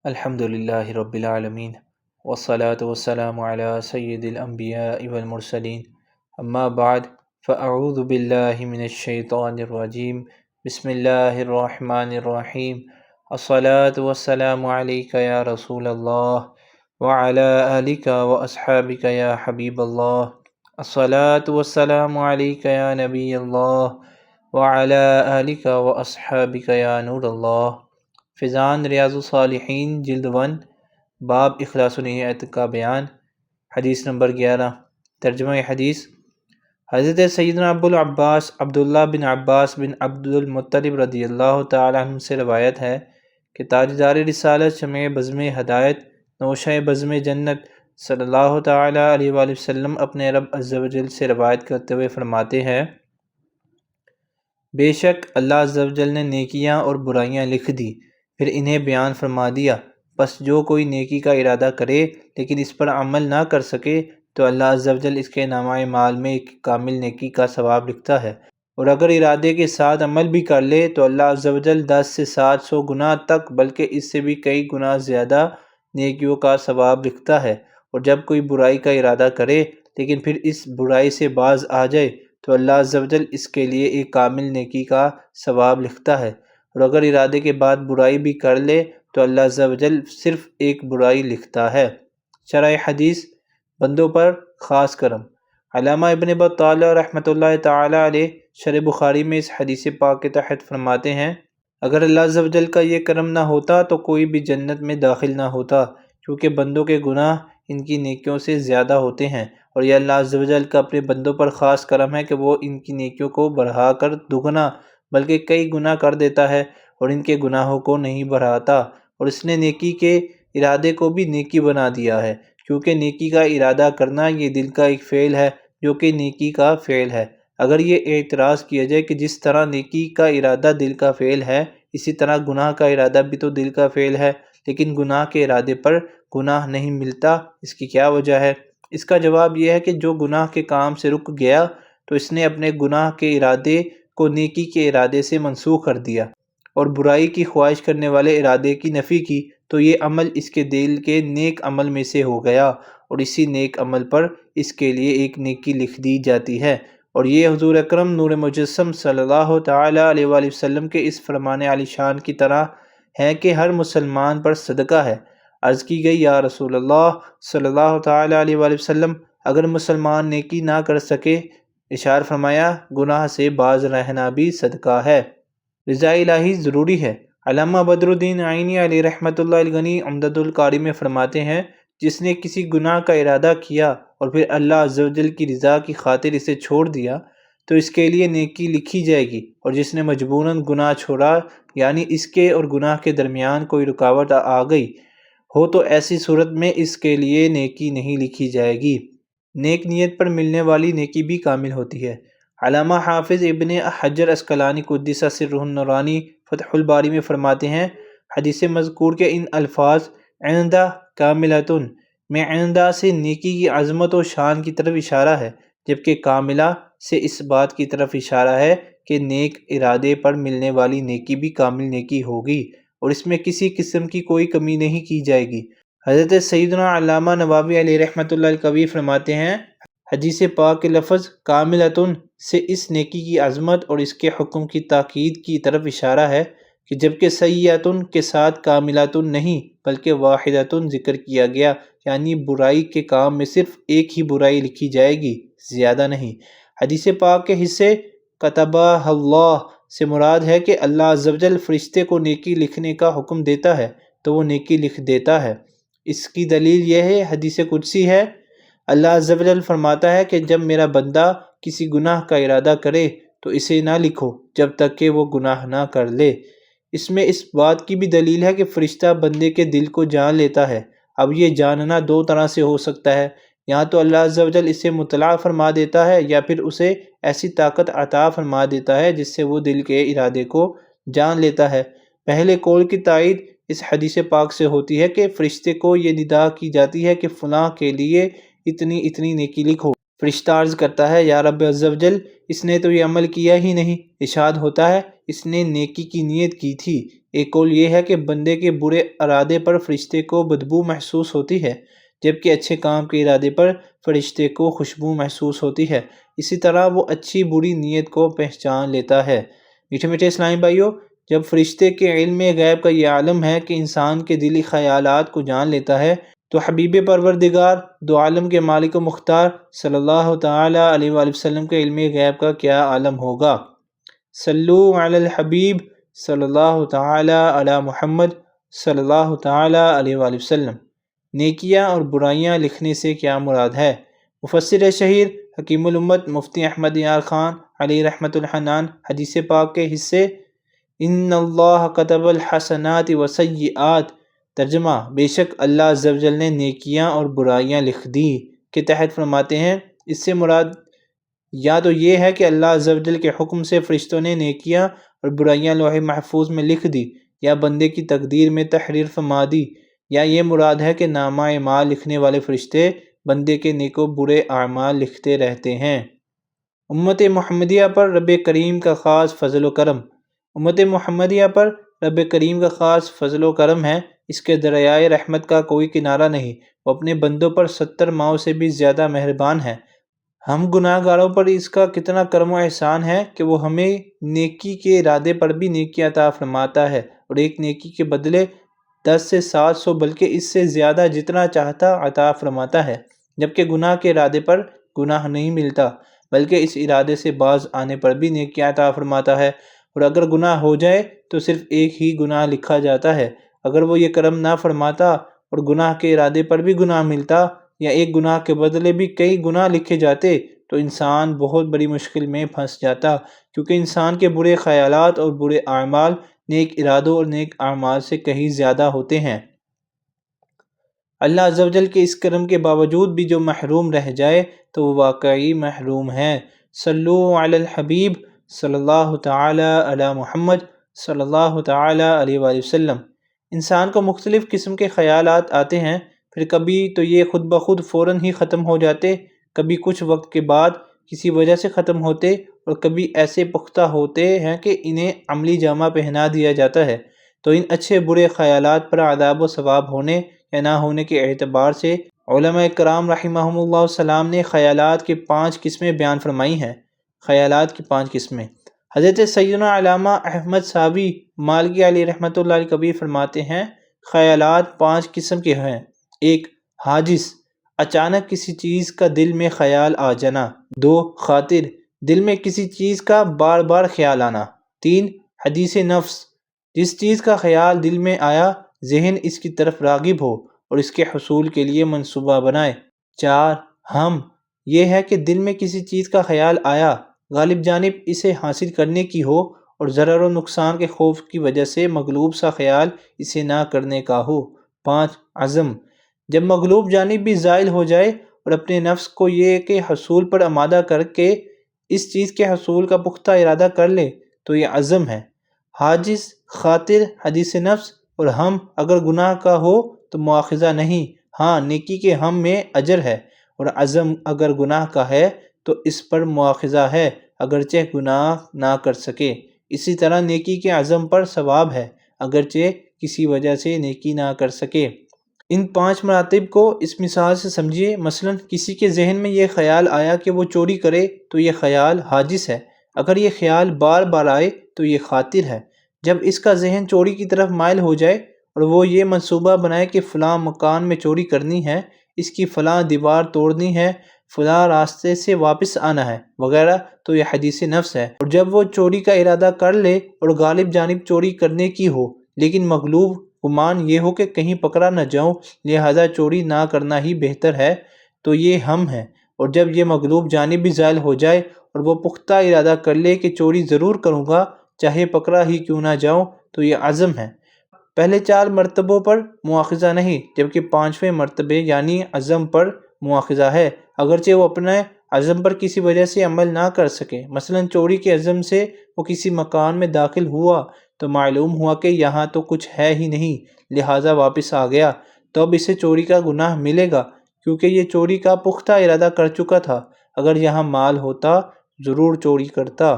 الحمد للہ رب العالمین والصلاة والسلام علی سید الانبیاء والمرسلین اما بعد فاعوذ باللہ من الشیطان الرجیم بسم اللہ الرحمن الرحیم الصلاة والسلام علیک یا رسول اللہ وعلی آلک واصحابک یا حبیب اللہ الصلاة والسلام علیک یا نبی اللہ وعلی آلک واصحابک یا نور اللہ۔ فیضان ریاض الصالحین جلد 1 باب اخلاص النیت کا بیان۔ حدیث نمبر 11۔ ترجمہ حدیث۔ حضرت سیدنا ابو العباس عبداللہ بن عباس بن عبد المطلب رضی اللہ تعالیٰ عنہ سے روایت ہے کہ تاجدار رسالت شمع بزم ہدایت نوشہ بزم جنت صلی اللہ تعالیٰ علیہ وآلہ وسلم اپنے رب عز و جل سے روایت کرتے ہوئے فرماتے ہیں، بے شک اللہ عز و جل نے نیکیاں اور برائیاں لکھ دی، پھر انہیں بیان فرما دیا، بس جو کوئی نیکی کا ارادہ کرے لیکن اس پر عمل نہ کر سکے تو اللہ عز و جل اس کے نامہ اعمال میں ایک کامل نیکی کا ثواب لکھتا ہے، اور اگر ارادے کے ساتھ عمل بھی کر لے تو اللہ عز و جل 10 سے 700 گنا تک بلکہ اس سے بھی کئی گنا زیادہ نیکیوں کا ثواب لکھتا ہے۔ اور جب کوئی برائی کا ارادہ کرے لیکن پھر اس برائی سے باز آ جائے تو اللہ عز و جل اس کے لیے ایک کامل نیکی کا ثواب لکھتا ہے، اور اگر ارادے کے بعد برائی بھی کر لے تو اللہ عز و جل صرف ایک برائی لکھتا ہے۔ شرح حدیث، بندوں پر خاص کرم۔ علامہ ابن بطالہ رحمۃ اللہ تعالی علیہ شرح بخاری میں اس حدیث پاک کے تحت فرماتے ہیں، اگر اللہ عز و جل کا یہ کرم نہ ہوتا تو کوئی بھی جنت میں داخل نہ ہوتا، کیونکہ بندوں کے گناہ ان کی نیکیوں سے زیادہ ہوتے ہیں، اور یہ اللہ عز و جل کا اپنے بندوں پر خاص کرم ہے کہ وہ ان کی نیکیوں کو بڑھا کر دگنا بلکہ کئی گنا کر دیتا ہے اور ان کے گناہوں کو نہیں بڑھاتا، اور اس نے نیکی کے ارادے کو بھی نیکی بنا دیا ہے، کیونکہ نیکی کا ارادہ کرنا یہ دل کا ایک فعل ہے جو کہ نیکی کا فعل ہے۔ اگر یہ اعتراض کیا جائے کہ جس طرح نیکی کا ارادہ دل کا فعل ہے اسی طرح گناہ کا ارادہ بھی تو دل کا فعل ہے، لیکن گناہ کے ارادے پر گناہ نہیں ملتا، اس کی کیا وجہ ہے؟ اس کا جواب یہ ہے کہ جو گناہ کے کام سے رک گیا تو اس نے اپنے گناہ کے ارادے کو نیکی کے ارادے سے منسوخ کر دیا، اور برائی کی خواہش کرنے والے ارادے کی نفی کی تو یہ عمل اس کے دل کے نیک عمل میں سے ہو گیا، اور اسی نیک عمل پر اس کے لیے ایک نیکی لکھ دی جاتی ہے۔ اور یہ حضور اکرم نور مجسم صلی اللہ تعالیٰ علیہ وآلہ وسلم کے اس فرمان عالی شان کی طرح ہے کہ ہر مسلمان پر صدقہ ہے۔ عرض کی گئی، یا رسول اللہ صلی اللہ تعالیٰ علیہ وآلہ وسلم، اگر مسلمان نیکی نہ کر سکے، اشار فرمایا گناہ سے باز رہنا بھی صدقہ ہے۔ رضا الہی ضروری ہے۔ علامہ بدر الدین عینی علیہ رحمۃ اللہ الغنی عمدۃ القاری میں فرماتے ہیں، جس نے کسی گناہ کا ارادہ کیا اور پھر اللہ عز و جل کی رضا کی خاطر اسے چھوڑ دیا تو اس کے لیے نیکی لکھی جائے گی، اور جس نے مجبوراً گناہ چھوڑا یعنی اس کے اور گناہ کے درمیان کوئی رکاوٹ آ گئی ہو تو ایسی صورت میں اس کے لیے نیکی نہیں لکھی جائے گی۔ نیک نیت پر ملنے والی نیکی بھی کامل ہوتی ہے۔ علامہ حافظ ابن حجر عسقلانی قدس سرہ النورانی فتح الباری میں فرماتے ہیں، حدیث مذکور کے ان الفاظ عندہ کاملۃن میں عندہ سے نیکی کی عظمت و شان کی طرف اشارہ ہے، جبکہ کاملہ سے اس بات کی طرف اشارہ ہے کہ نیک ارادے پر ملنے والی نیکی بھی کامل نیکی ہوگی، اور اس میں کسی قسم کی کوئی کمی نہیں کی جائے گی۔ حضرت سیدنا علامہ نووی علیہ رحمۃ اللہ القوی فرماتے ہیں، حدیث پاک کے لفظ کاملۃن سے اس نیکی کی عظمت اور اس کے حکم کی تاکید کی طرف اشارہ ہے کہ جبکہ سیئۃن کے ساتھ کاملۃن نہیں بلکہ واحدۃن ذکر کیا گیا، یعنی برائی کے کام میں صرف ایک ہی برائی لکھی جائے گی، زیادہ نہیں۔ حدیث پاک کے حصے کتبہ اللہ سے مراد ہے کہ اللہ عز و جل فرشتے کو نیکی لکھنے کا حکم دیتا ہے تو وہ نیکی لکھ دیتا ہے۔ اس کی دلیل یہ ہے، حدیث قدسی ہے، اللہ عز و جل فرماتا ہے کہ جب میرا بندہ کسی گناہ کا ارادہ کرے تو اسے نہ لکھو جب تک کہ وہ گناہ نہ کر لے۔ اس میں اس بات کی بھی دلیل ہے کہ فرشتہ بندے کے دل کو جان لیتا ہے۔ اب یہ جاننا دو طرح سے ہو سکتا ہے، یا تو اللہ عز و جل اسے مطلع فرما دیتا ہے یا پھر اسے ایسی طاقت عطا فرما دیتا ہے جس سے وہ دل کے ارادے کو جان لیتا ہے۔ پہلے قول کی تائید اس حدیث پاک سے ہوتی ہے کہ فرشتے کو یہ ندا کی جاتی ہے کہ فلاں کے لیے اتنی اتنی نیکی لکھو۔ فرشتہ عرض کرتا ہے، یا رب عز و جل، اس نے تو یہ عمل کیا ہی نہیں۔ ارشاد ہوتا ہے، اس نے نیکی کی نیت کی تھی۔ ایک قول یہ ہے کہ بندے کے برے ارادے پر فرشتے کو بدبو محسوس ہوتی ہے، جبکہ اچھے کام کے ارادے پر فرشتے کو خوشبو محسوس ہوتی ہے۔ اسی طرح وہ اچھی بری نیت کو پہچان لیتا ہے۔ میٹھے میٹھے اسلامی بھائیوں، جب فرشتے کے علم غیب کا یہ عالم ہے کہ انسان کے دلی خیالات کو جان لیتا ہے، تو حبیب پروردگار دو عالم کے مالک و مختار صلی اللہ تعالی علیہ وآلہ وسلم کے علم غیب کا کیا عالم ہوگا۔ صلو علی الحبیب صلی اللہ تعالی علی محمد صلی اللہ تعالی علیہ وآلہ وسلم۔ نیکیاں اور برائیاں لکھنے سے کیا مراد ہے؟ مفسر شہیر حکیم الامت مفتی احمد یار خان علیہ رحمت الحنان حدیث پاک کے حصے ان اللہ کتب الحسنات والسیئات، ترجمہ بے شک اللہ عز و جل نے نیکیاں اور برائیاں لکھ دی کے تحت فرماتے ہیں، اس سے مراد یا تو یہ ہے کہ اللہ عز و جل کے حکم سے فرشتوں نے نیکیاں اور برائیاں لوح محفوظ میں لکھ دی، یا بندے کی تقدیر میں تحریر فرما دی، یا یہ مراد ہے کہ نامہ اعمال لکھنے والے فرشتے بندے کے نیک و برے اعمال لکھتے رہتے ہیں۔ امت محمدیہ پر رب کریم کا خاص فضل و کرم۔ امت محمدیہ پر رب کریم کا خاص فضل و کرم ہے، اس کے دریائے رحمت کا کوئی کنارہ نہیں، وہ اپنے بندوں پر 70 ماؤں سے بھی زیادہ مہربان ہے۔ ہم گناہ گاروں پر اس کا کتنا کرم و احسان ہے کہ وہ ہمیں نیکی کے ارادے پر بھی نیکی عطا فرماتا ہے، اور ایک نیکی کے بدلے 10 سے 700 بلکہ اس سے زیادہ جتنا چاہتا عطا فرماتا ہے، جبکہ گناہ کے ارادے پر گناہ نہیں ملتا، بلکہ اس ارادے سے باز آنے پر بھی نیکی عطا فرماتا ہے، اور اگر گناہ ہو جائے تو صرف ایک ہی گناہ لکھا جاتا ہے۔ اگر وہ یہ کرم نہ فرماتا اور گناہ کے ارادے پر بھی گناہ ملتا، یا ایک گناہ کے بدلے بھی کئی گناہ لکھے جاتے، تو انسان بہت بڑی مشکل میں پھنس جاتا، کیونکہ انسان کے برے خیالات اور برے اعمال نیک ارادوں اور نیک اعمال سے کہیں زیادہ ہوتے ہیں۔ اللہ عز و جل کے اس کرم کے باوجود بھی جو محروم رہ جائے تو وہ واقعی محروم ہے۔ صلو علی الحبیب صلی اللہ تعالی علی محمد صلی اللہ تعالی علیہ وآلہ وسلم۔ انسان کو مختلف قسم کے خیالات آتے ہیں، پھر کبھی تو یہ خود بخود فوراً ہی ختم ہو جاتے، کبھی کچھ وقت کے بعد کسی وجہ سے ختم ہوتے، اور کبھی ایسے پختہ ہوتے ہیں کہ انہیں عملی جامہ پہنا دیا جاتا ہے۔ تو ان اچھے برے خیالات پر عذاب و ثواب ہونے یا نہ ہونے کے اعتبار سے علماء کرام رحمہم اللہ السلام نے خیالات کی 5 قسمیں بیان فرمائی ہیں۔ خیالات کی 5 قسمیں حضرت سیدنا علامہ احمد ساوی مالکی علیہ رحمۃ اللہ علیہ کبھی فرماتے ہیں، خیالات 5 قسم کے ہیں۔ 1 حاجس، اچانک کسی چیز کا دل میں خیال آ جانا۔ 2 خاطر، دل میں کسی چیز کا بار بار خیال آنا۔ 3 حدیث نفس، جس چیز کا خیال دل میں آیا ذہن اس کی طرف راغب ہو اور اس کے حصول کے لیے منصوبہ بنائے۔ 4 ہم، یہ ہے کہ دل میں کسی چیز کا خیال آیا، غالب جانب اسے حاصل کرنے کی ہو اور ضرر و نقصان کے خوف کی وجہ سے مغلوب سا خیال اسے نہ کرنے کا ہو۔ 5 عزم، جب مغلوب جانب بھی زائل ہو جائے اور اپنے نفس کو یہ کہ حصول پر آمادہ کر کے اس چیز کے حصول کا پختہ ارادہ کر لے تو یہ عزم ہے۔ حاجز، خاطر، حدیث نفس اور ہم اگر گناہ کا ہو تو مواخذہ نہیں، ہاں نیکی کے ہم میں اجر ہے، اور عزم اگر گناہ کا ہے تو اس پر مواخذہ ہے اگرچہ گناہ نہ کر سکے۔ اسی طرح نیکی کے عزم پر ثواب ہے اگرچہ کسی وجہ سے نیکی نہ کر سکے۔ ان 5 مراتب کو اس مثال سے سمجھیے، مثلا کسی کے ذہن میں یہ خیال آیا کہ وہ چوری کرے تو یہ خیال حاجس ہے، اگر یہ خیال بار بار آئے تو یہ خاطر ہے۔ جب اس کا ذہن چوری کی طرف مائل ہو جائے اور وہ یہ منصوبہ بنائے کہ فلاں مکان میں چوری کرنی ہے، اس کی فلاں دیوار توڑنی ہے، فلاں راستے سے واپس آنا ہے وغیرہ، تو یہ حدیث نفس ہے۔ اور جب وہ چوری کا ارادہ کر لے اور غالب جانب چوری کرنے کی ہو لیکن مغلوب گمان یہ ہو کہ کہیں پکڑا نہ جاؤں لہذا چوری نہ کرنا ہی بہتر ہے، تو یہ ہم ہے۔ اور جب یہ مغلوب جانب بھی زائل ہو جائے اور وہ پختہ ارادہ کر لے کہ چوری ضرور کروں گا چاہے پکڑا ہی کیوں نہ جاؤں، تو یہ عزم ہے۔ پہلے 4 مرتبوں پر مواخذہ نہیں، جبکہ 5ویں مرتبے یعنی عزم پر مواخذہ ہے، اگرچہ وہ اپنے عزم پر کسی وجہ سے عمل نہ کر سکے۔ مثلا چوری کے عزم سے وہ کسی مکان میں داخل ہوا تو معلوم ہوا کہ یہاں تو کچھ ہے ہی نہیں، لہٰذا واپس آ گیا، تو اب اسے چوری کا گناہ ملے گا کیونکہ یہ چوری کا پختہ ارادہ کر چکا تھا، اگر یہاں مال ہوتا ضرور چوری کرتا۔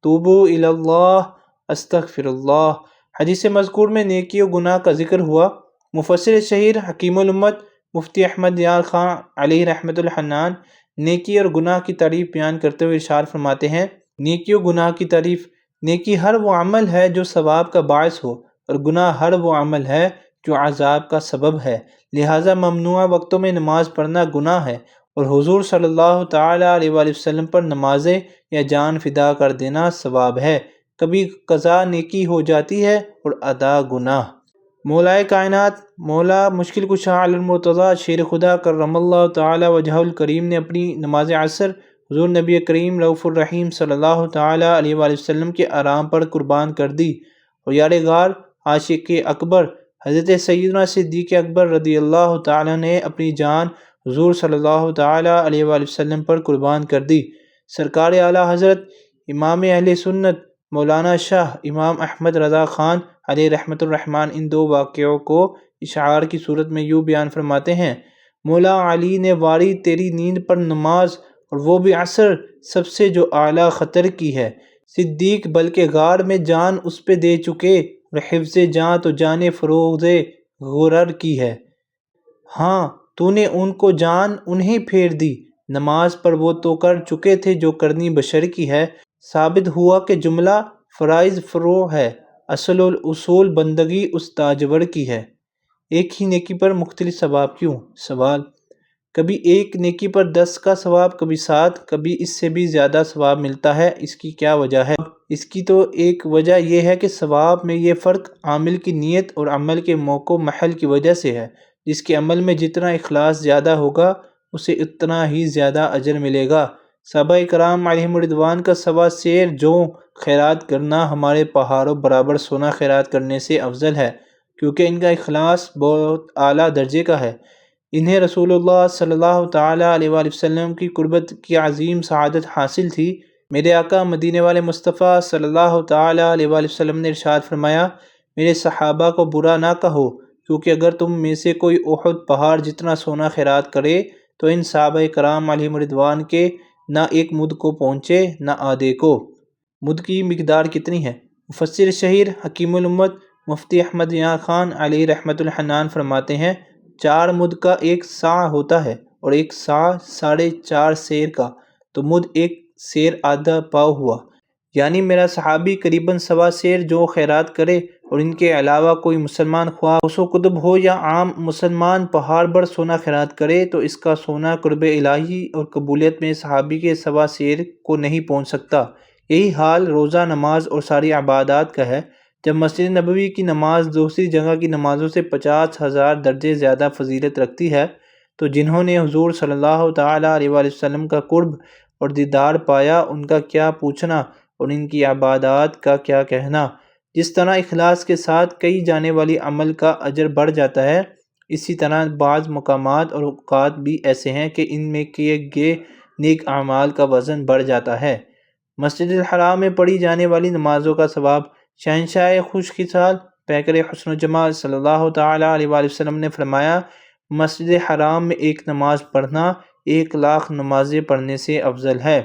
توبوا الی اللہ استغفر اللہ۔ حدیث مذکور میں نیکی و گناہ کا ذکر ہوا۔ مفسر شہیر حکیم الامت مفتی احمد یار خان علیہ رحمۃ الحنان نیکی اور گناہ کی تعریف بیان کرتے ہوئے ارشاد فرماتے ہیں، نیکی و گناہ کی تعریف: نیکی ہر وہ عمل ہے جو ثواب کا باعث ہو، اور گناہ ہر وہ عمل ہے جو عذاب کا سبب ہے۔ لہٰذا ممنوع وقتوں میں نماز پڑھنا گناہ ہے، اور حضور صلی اللہ تعالیٰ علیہ وآلہ وسلم پر نمازیں یا جان فدا کر دینا ثواب ہے۔ کبھی قضا نیکی ہو جاتی ہے اور ادا گناہ۔ مولائے کائنات مولا مشکل کشا علی المرتضیٰ شیر خدا کرم اللہ تعالیٰ وجہہ الکریم نے اپنی نماز عصر حضور نبی کریم رؤوف الرحیم صلی اللہ تعالیٰ علیہ وآلہ وسلم کے آرام پر قربان کر دی، اور یار غار عاشق اکبر حضرت سیدنا صدیق اکبر رضی اللہ تعالیٰ نے اپنی جان حضور صلی اللہ تعالیٰ علیہ وآلہ وسلم پر قربان کر دی۔ سرکار اعلیٰ حضرت امام اہل سنت مولانا شاہ امام احمد رضا خان علیہ رحمۃ الرحمن ان دو واقعوں کو اشعار کی صورت میں یوں بیان فرماتے ہیں: مولا علی نے واری تیری نیند پر نماز، اور وہ بھی عصر، سب سے جو اعلیٰ خطر کی ہے۔ صدیق بلکہ غار میں جان اس پہ دے چکے، اور حفظ جاں تو جان فروغ غرر کی ہے۔ ہاں تو نے ان کو جان انہیں پھیر دی، نماز پر وہ تو کر چکے تھے جو کرنی بشر کی ہے۔ ثابت ہوا کہ جملہ فرائض فروع ہے، اصل الاصول بندگی اس تاجور کی ہے۔ ایک ہی نیکی پر مختلف ثواب کیوں؟ سوال: کبھی ایک نیکی پر 10 کا ثواب، کبھی 7، کبھی اس سے بھی زیادہ ثواب ملتا ہے، اس کی کیا وجہ ہے؟ اس کی تو ایک وجہ یہ ہے کہ ثواب میں یہ فرق عامل کی نیت اور عمل کے موقع و محل کی وجہ سے ہے۔ جس کے عمل میں جتنا اخلاص زیادہ ہوگا اسے اتنا ہی زیادہ اجر ملے گا۔ صحابہ کرام علیہم الرضوان کا سوا سیر جوں خیرات کرنا ہمارے پہاڑوں برابر سونا خیرات کرنے سے افضل ہے، کیونکہ ان کا اخلاص بہت اعلیٰ درجے کا ہے۔ انہیں رسول اللہ صلی اللہ تعالیٰ علیہ وآلہ وسلم کی قربت کی عظیم سعادت حاصل تھی۔ میرے آقا مدینے والے مصطفیٰ صلی اللہ تعالیٰ علیہ وآلہ وسلم نے ارشاد فرمایا: میرے صحابہ کو برا نہ کہو، کیونکہ اگر تم میں سے کوئی احد پہاڑ جتنا سونا خیرات کرے تو ان صحابہ کرام علیہم الرضوان کے نہ ایک مد کو پہنچے نہ آدھے کو۔ مد کی مقدار کتنی ہے؟ مفسر شہیر حکیم الامت مفتی احمد یار خان علیہ رحمۃ الحنان فرماتے ہیں، 4 مد کا 1 صاع ہوتا ہے، اور 1 صاع 4.5 سیر کا، تو مد 1 سیر آدھا پاؤ ہوا۔ یعنی میرا صحابی قریباً سوا سیر جو خیرات کرے، اور ان کے علاوہ کوئی مسلمان خواہ غوث و قطب ہو یا عام مسلمان پہاڑ بھر سونا خیرات کرے تو اس کا سونا قرب الہی اور قبولیت میں صحابی کے سوا سیر کو نہیں پہنچ سکتا۔ یہی حال روزہ، نماز اور ساری عبادات کا ہے۔ جب مسجد نبوی کی نماز دوسری جگہ کی نمازوں سے 50,000 درجے زیادہ فضیلت رکھتی ہے، تو جنہوں نے حضور صلی اللہ تعالیٰ علیہ وآلہ وسلم کا قرب اور دیدار پایا ان کا کیا پوچھنا، اور ان کی عبادات کا کیا کہنا۔ جس طرح اخلاص کے ساتھ کئی جانے والی عمل کا اجر بڑھ جاتا ہے، اسی طرح بعض مقامات اور اوقات بھی ایسے ہیں کہ ان میں کیے گئے نیک اعمال کا وزن بڑھ جاتا ہے۔ مسجد الحرام میں پڑھی جانے والی نمازوں کا ثواب: شہنشاہ خوش خصال پیکر حسن و جمال صلی اللہ تعالیٰ علیہ وآلہ وسلم نے فرمایا، مسجد حرام میں ایک نماز پڑھنا 1,00,000 نمازیں پڑھنے سے افضل ہے۔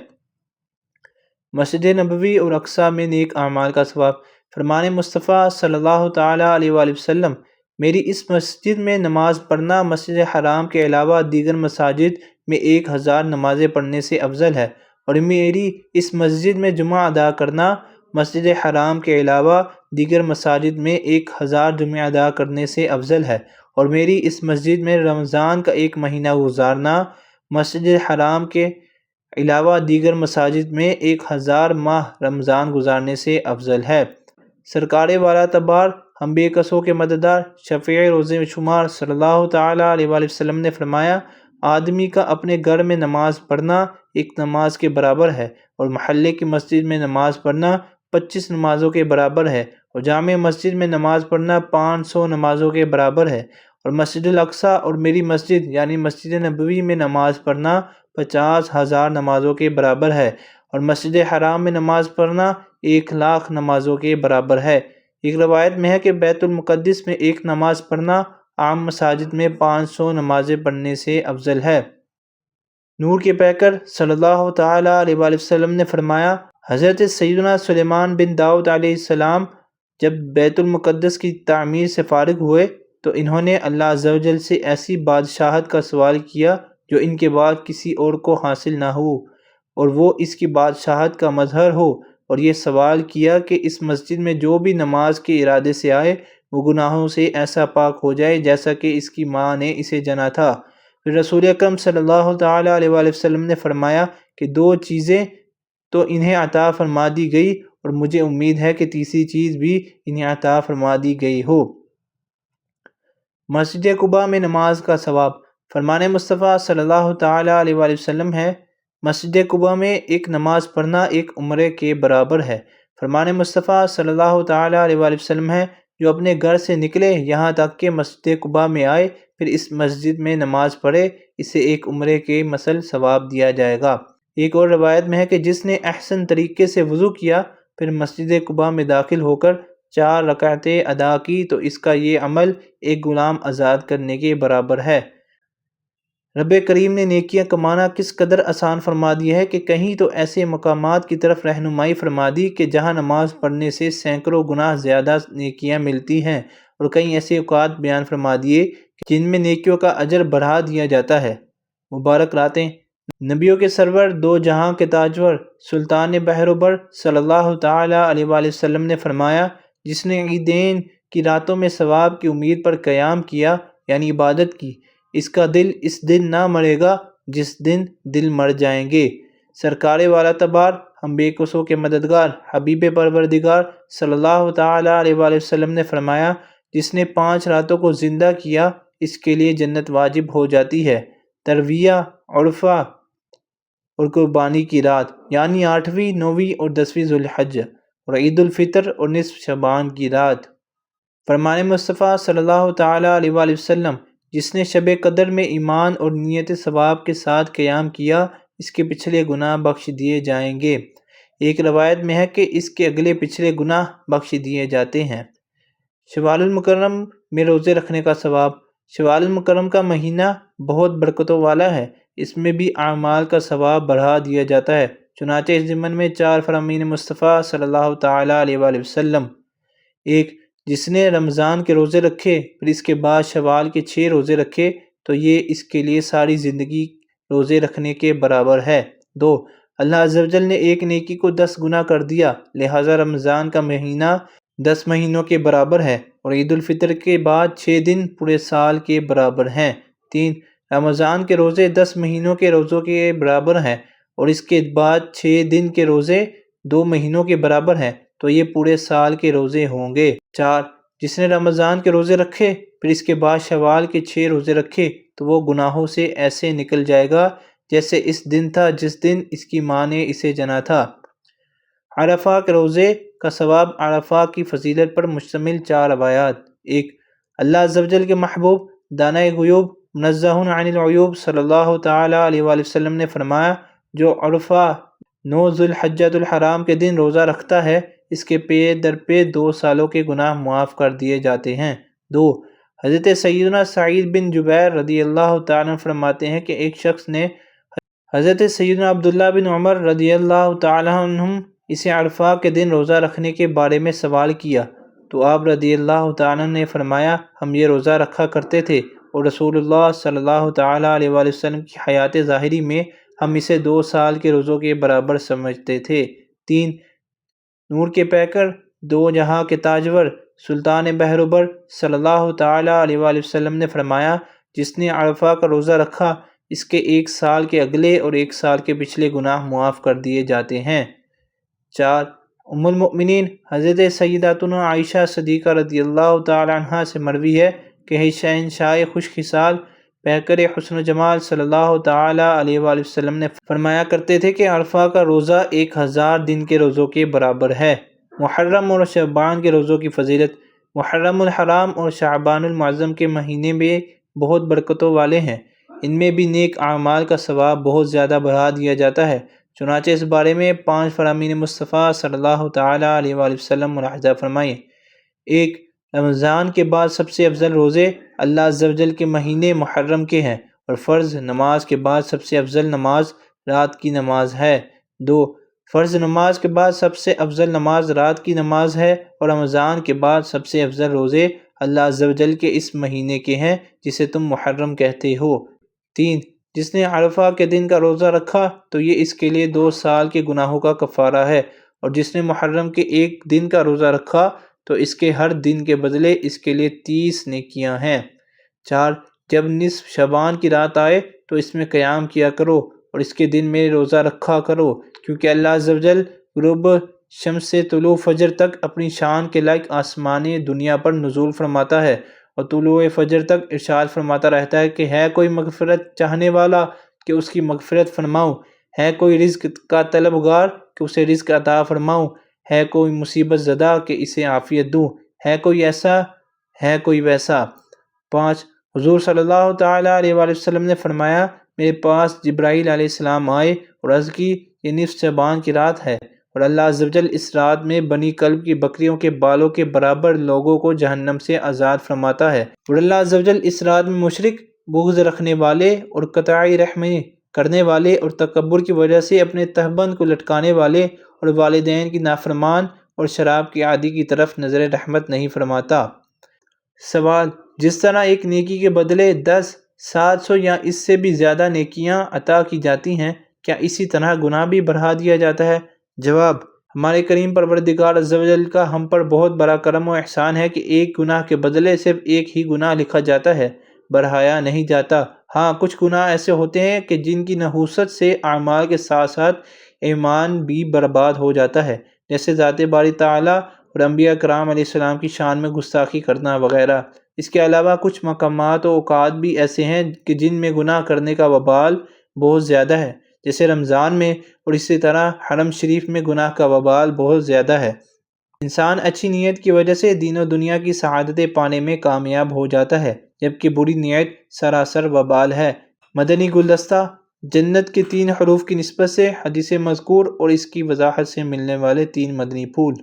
مسجد نبوی اور اقصیٰ میں نیک اعمال کا ثواب: فرمان مصطفیٰ صلی اللہ تعالیٰ علیہ وآلہ وسلم، میری اس مسجد میں نماز پڑھنا مسجد حرام کے علاوہ دیگر مساجد میں 1,000 نمازیں پڑھنے سے افضل ہے، اور میری اس مسجد میں جمعہ ادا کرنا مسجد حرام کے علاوہ دیگر مساجد میں 1,000 جمعے ادا کرنے سے افضل ہے، اور میری اس مسجد میں رمضان کا 1 مہینہ گزارنا مسجد حرام کے علاوہ دیگر مساجد میں 1,000 ماہ رمضان گزارنے سے افضل ہے۔ سرکار والا تبار ہم بے کسوں کے مددگار شفیع روز شمار صلی اللہ تعالیٰ علیہ وآلہ وسلم نے فرمایا، آدمی کا اپنے گھر میں نماز پڑھنا 1 نماز کے برابر ہے، اور محلے کی مسجد میں نماز پڑھنا 25 نمازوں کے برابر ہے، اور جامع مسجد میں نماز پڑھنا 500 نمازوں کے برابر ہے، اور مسجد الاقصیٰ اور میری مسجد یعنی مسجد نبوی میں نماز پڑھنا 50,000 نمازوں کے برابر ہے، اور مسجد حرام میں نماز پڑھنا 1,00,000 نمازوں کے برابر ہے۔ ایک روایت میں ہے کہ بیت المقدس میں 1 نماز پڑھنا عام مساجد میں 500 نمازیں پڑھنے سے افضل ہے۔ نور کے پیکر صلی اللہ تعالیٰ علیہ وآلہ وسلم نے فرمایا، حضرت سیدنا سلیمان بن داؤد علیہ السلام جب بیت المقدس کی تعمیر سے فارغ ہوئے تو انہوں نے اللہ عز و جل سے ایسی بادشاہت کا سوال کیا جو ان کے بعد کسی اور کو حاصل نہ ہو اور وہ اس کی بادشاہت کا مظہر ہو، اور یہ سوال کیا کہ اس مسجد میں جو بھی نماز کے ارادے سے آئے وہ گناہوں سے ایسا پاک ہو جائے جیسا کہ اس کی ماں نے اسے جنا تھا۔ پھر رسول اکرم صلی اللہ تعالیٰ علیہ وآلہ وسلم نے فرمایا کہ دو چیزیں تو انہیں عطا فرما دی گئی اور مجھے امید ہے کہ تیسری چیز بھی انہیں عطا فرما دی گئی ہو۔ مسجد قباء میں نماز کا ثواب۔ فرمان مصطفیٰ صلی اللہ تعالیٰ علیہ وآلہ وسلم ہے، مسجد قباء میں ایک نماز پڑھنا ایک عمرے کے برابر ہے۔ فرمان مصطفیٰ صلی اللہ تعالیٰ علیہ وآلہ وسلم ہے، جو اپنے گھر سے نکلے یہاں تک کہ مسجد قباء میں آئے پھر اس مسجد میں نماز پڑھے، اسے ایک عمرے کے مثل ثواب دیا جائے گا۔ ایک اور روایت میں ہے کہ جس نے احسن طریقے سے وضو کیا پھر مسجد قباء میں داخل ہو کر 4 رکعتیں ادا کی تو اس کا یہ عمل ایک غلام آزاد کرنے کے برابر ہے۔ رب کریم نے نیکیاں کمانا کس قدر آسان فرما دیا ہے کہ کہیں تو ایسے مقامات کی طرف رہنمائی فرما دی کہ جہاں نماز پڑھنے سے سینکڑوں گنا زیادہ نیکیاں ملتی ہیں، اور کئی ایسے اوقات بیان فرما دیے جن میں نیکیوں کا اجر بڑھا دیا جاتا ہے۔ مبارک راتیں۔ نبیوں کے سرور، دو جہاں کے تاجور، سلطان بحر و بر صلی اللہ تعالیٰ علیہ وآلہ وسلم نے فرمایا، جس نے عیدین کی راتوں میں ثواب کی امید پر قیام کیا یعنی عبادت کی، اس کا دل اس دن نہ مرے گا جس دن دل مر جائیں گے۔ سرکار والا تبار، ہم بے کسوں کے مددگار، حبیب پروردگار صلی اللہ تعالیٰ علیہ وآلہ وسلم نے فرمایا، جس نے 5 راتوں کو زندہ کیا اس کے لیے جنت واجب ہو جاتی ہے۔ ترویہ، عرفہ اور قربانی کی رات یعنی 8ویں، 9ویں اور 10ویں ذوالحج، اور عید الفطر اور نصف شعبان کی رات۔ فرمان مصطفیٰ صلی اللہ تعالیٰ علیہ وآلہ وسلم، جس نے شب قدر میں ایمان اور نیت ثواب کے ساتھ قیام کیا اس کے پچھلے گناہ بخش دیے جائیں گے۔ ایک روایت میں ہے کہ اس کے اگلے پچھلے گناہ بخش دیے جاتے ہیں۔ شوال المکرم میں روزے رکھنے کا ثواب۔ شوال المکرم کا مہینہ بہت برکتوں والا ہے، اس میں بھی اعمال کا ثواب بڑھا دیا جاتا ہے۔ چنانچہ اس ضمن میں 4 فرامین مصطفیٰ صلی اللہ تعالیٰ علیہ وآلہ وسلم۔ 1، جس نے رمضان کے روزے رکھے پھر اس کے بعد شوال کے 6 روزے رکھے تو یہ اس کے لیے ساری زندگی روزے رکھنے کے برابر ہے۔ 2، اللہ عز و جل نے ایک نیکی کو 10 گنا کر دیا، لہٰذا رمضان کا مہینہ 10 مہینوں کے برابر ہے، اور عید الفطر کے بعد 6 دن پورے سال کے برابر ہیں۔ 3، رمضان کے روزے 10 مہینوں کے روزوں کے برابر ہیں، اور اس کے بعد 6 دن کے روزے 2 مہینوں کے برابر ہیں تو یہ پورے سال کے روزے ہوں گے۔ 4، جس نے رمضان کے روزے رکھے پھر اس کے بعد شوال کے 6 روزے رکھے تو وہ گناہوں سے ایسے نکل جائے گا جیسے اس دن تھا جس دن اس کی ماں نے اسے جنا تھا۔ عرفہ کے روزے کا ثواب۔ عرفہ کی فضیلت پر مشتمل 4 روایات۔ 1، اللہ عز و جل کے محبوب دانۂ غیوب منزہ عن العیوب صلی اللہ تعالیٰ علیہ وآلہ وسلم نے فرمایا، جو عرفہ 9 ذوالحجۃ الحرام کے دن روزہ رکھتا ہے اس کے پے در پے 2 سالوں کے گناہ معاف کر دیے جاتے ہیں۔ 2، حضرت سیدنا سعید بن جبیر رضی اللہ تعالیٰ عنہ فرماتے ہیں کہ ایک شخص نے حضرت سیدنا عبداللہ بن عمر رضی اللہ تعالیٰ عنہم اسے عرفہ کے دن روزہ رکھنے کے بارے میں سوال کیا تو آپ رضی اللہ تعالیٰ عنہ نے فرمایا، ہم یہ روزہ رکھا کرتے تھے اور رسول اللہ صلی اللہ تعالیٰ علیہ وآلہ وسلم کی حیات ظاہری میں ہم اسے 2 سال کے روزوں کے برابر سمجھتے تھے۔ 3، نور کے پیکر، 2 جہاں کے تاجور، سلطان بحر و بر صلی اللہ تعالیٰ علیہ وآلہ وسلم نے فرمایا، جس نے عرفہ کا روزہ رکھا اس کے 1 سال کے اگلے اور 1 سال کے پچھلے گناہ معاف کر دیے جاتے ہیں۔ 4، ام المؤمنین حضرت سیداتنا عائشہ صدیقہ رضی اللہ تعالیٰ عنہا سے مروی ہے کہ شہنشاہ خوش خصال پیکر حسن و جمال صلی اللہ تعالیٰ علیہ وآلہ وسلم نے فرمایا کرتے تھے کہ عرفہ کا روزہ 1000 دن کے روزوں کے برابر ہے۔ محرم اور شعبان کے روزوں کی فضیلت۔ محرم الحرام اور شعبان المعظم کے مہینے میں بہت برکتوں والے ہیں، ان میں بھی نیک اعمال کا ثواب بہت زیادہ بڑھا دیا جاتا ہے۔ چنانچہ اس بارے میں 5 فرامین مصطفیٰ صلی اللہ تعالیٰ علیہ وآلہ وسلم ملاحظہ فرمائیں۔ 1، رمضان کے بعد سب سے افضل روزے اللہ عز و جل کے مہینے محرم کے ہیں، اور فرض نماز کے بعد سب سے افضل نماز رات کی نماز ہے۔ 2، فرض نماز کے بعد سب سے افضل نماز رات کی نماز ہے، اور رمضان کے بعد سب سے افضل روزے اللہ عز و جل کے اس مہینے کے ہیں جسے تم محرم کہتے ہو۔ 3، جس نے عرفہ کے دن کا روزہ رکھا تو یہ اس کے لیے 2 سال کے گناہوں کا کفارہ ہے، اور جس نے محرم کے ایک دن کا روزہ رکھا تو اس کے ہر دن کے بدلے اس کے لیے 30 نیکیاں ہیں۔ 4، جب نصف شعبان کی رات آئے تو اس میں قیام کیا کرو اور اس کے دن میں روزہ رکھا کرو، کیونکہ اللہ عز و جل غروب شمس سے طلوع فجر تک اپنی شان کے لائق آسمانی دنیا پر نزول فرماتا ہے، اور طلوع فجر تک ارشاد فرماتا رہتا ہے کہ ہے کوئی مغفرت چاہنے والا کہ اس کی مغفرت فرماؤں، ہے کوئی رزق کا طلبگار کہ اسے رزق عطا فرماؤں، ہے کوئی مصیبت زدہ کہ اسے عافیت دوں، ہے کوئی ایسا ہے کوئی ویسا۔ 5، حضور صلی اللہ تعالیٰ علیہ وآلہ وسلم نے فرمایا، میرے پاس جبرائیل علیہ السلام آئے اور عرض کی یہ نصف شعبان کی رات ہے، اور اللہ عز و جل اس رات میں بنی کلب کی بکریوں کے بالوں کے برابر لوگوں کو جہنم سے آزاد فرماتا ہے، اور اللہ عز و جل اس رات میں مشرک، بغض رکھنے والے اور قطعی رحمی کرنے والے اور تکبر کی وجہ سے اپنے تہبند کو لٹکانے والے اور والدین کی نافرمان اور شراب کی عادی کی طرف نظر رحمت نہیں فرماتا۔ سوال، جس طرح ایک نیکی کے بدلے 10، 700 یا اس سے بھی زیادہ نیکیاں عطا کی جاتی ہیں، کیا اسی طرح گناہ بھی بڑھا دیا جاتا ہے؟ جواب، ہمارے کریم پروردگار عز و جل کا ہم پر بہت بڑا کرم و احسان ہے کہ ایک گناہ کے بدلے صرف ایک ہی گناہ لکھا جاتا ہے، بڑھایا نہیں جاتا۔ ہاں، کچھ گناہ ایسے ہوتے ہیں کہ جن کی نحوست سے اعمال کے ساتھ ساتھ ایمان بھی برباد ہو جاتا ہے، جیسے ذات باری تعالیٰ اور انبیاء کرام علیہ السلام کی شان میں گستاخی کرنا وغیرہ۔ اس کے علاوہ کچھ مقامات و اوقات بھی ایسے ہیں کہ جن میں گناہ کرنے کا وبال بہت زیادہ ہے، جیسے رمضان میں، اور اسی طرح حرم شریف میں گناہ کا وبال بہت زیادہ ہے۔ انسان اچھی نیت کی وجہ سے دین و دنیا کی سعادتیں پانے میں کامیاب ہو جاتا ہے، جبکہ بری نیت سراسر وبال ہے۔ مدنی گلدستہ، جنت کے 3 حروف کی نسبت سے حدیث مذکور اور اس کی وضاحت سے ملنے والے 3 مدنی پھول۔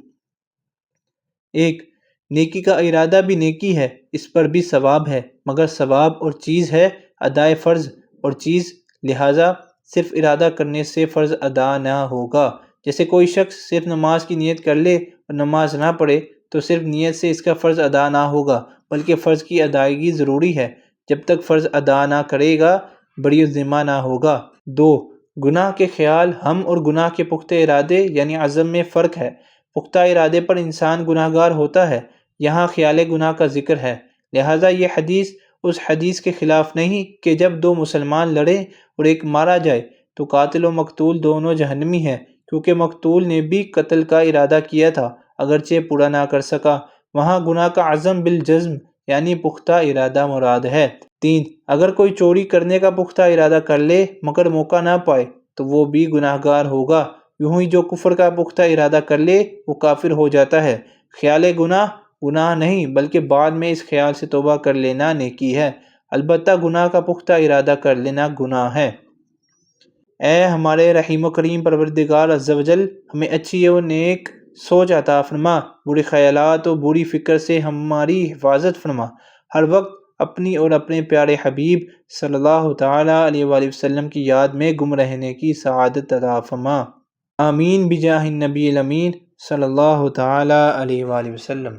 1، نیکی کا ارادہ بھی نیکی ہے، اس پر بھی ثواب ہے، مگر ثواب اور چیز ہے ادائے فرض اور چیز، لہٰذا صرف ارادہ کرنے سے فرض ادا نہ ہوگا۔ جیسے کوئی شخص صرف نماز کی نیت کر لے اور نماز نہ پڑھے تو صرف نیت سے اس کا فرض ادا نہ ہوگا، بلکہ فرض کی ادائیگی ضروری ہے، جب تک فرض ادا نہ کرے گا بری الذمہ نہ ہوگا۔ 2، گناہ کے خیال، ہم اور گناہ کے پختہ ارادے یعنی عزم میں فرق ہے۔ پختہ ارادے پر انسان گناہ گار ہوتا ہے، یہاں خیال گناہ کا ذکر ہے، لہٰذا یہ حدیث اس حدیث کے خلاف نہیں کہ جب 2 مسلمان لڑیں اور ایک مارا جائے تو قاتل و مقتول دونوں جہنمی ہیں، کیونکہ مقتول نے بھی قتل کا ارادہ کیا تھا اگرچہ پورا نہ کر سکا۔ وہاں گناہ کا عزم بالجزم یعنی پختہ ارادہ مراد ہے۔ 3، اگر کوئی چوری کرنے کا پختہ ارادہ کر لے مگر موقع نہ پائے تو وہ بھی گناہ گار ہوگا۔ یوں ہی جو کفر کا پختہ ارادہ کر لے وہ کافر ہو جاتا ہے۔ خیال گناہ نہیں بلکہ بعد میں اس خیال سے توبہ کر لینا نیکی ہے، البتہ گناہ کا پختہ ارادہ کر لینا گناہ ہے۔ اے ہمارے رحیم و کریم پروردگار عز و جل، ہمیں اچھی و نیک سوچ عطا فرما، برے خیالات و بری فکر سے ہماری حفاظت فرما، ہر وقت اپنی اور اپنے پیارے حبیب صلی اللہ تعالیٰ علیہ وآلہ وسلم کی یاد میں گم رہنے کی سعادت عطا فرما۔ آمین بجاہ النبی الامین صلی اللہ تعالیٰ علیہ وآلہ وسلم۔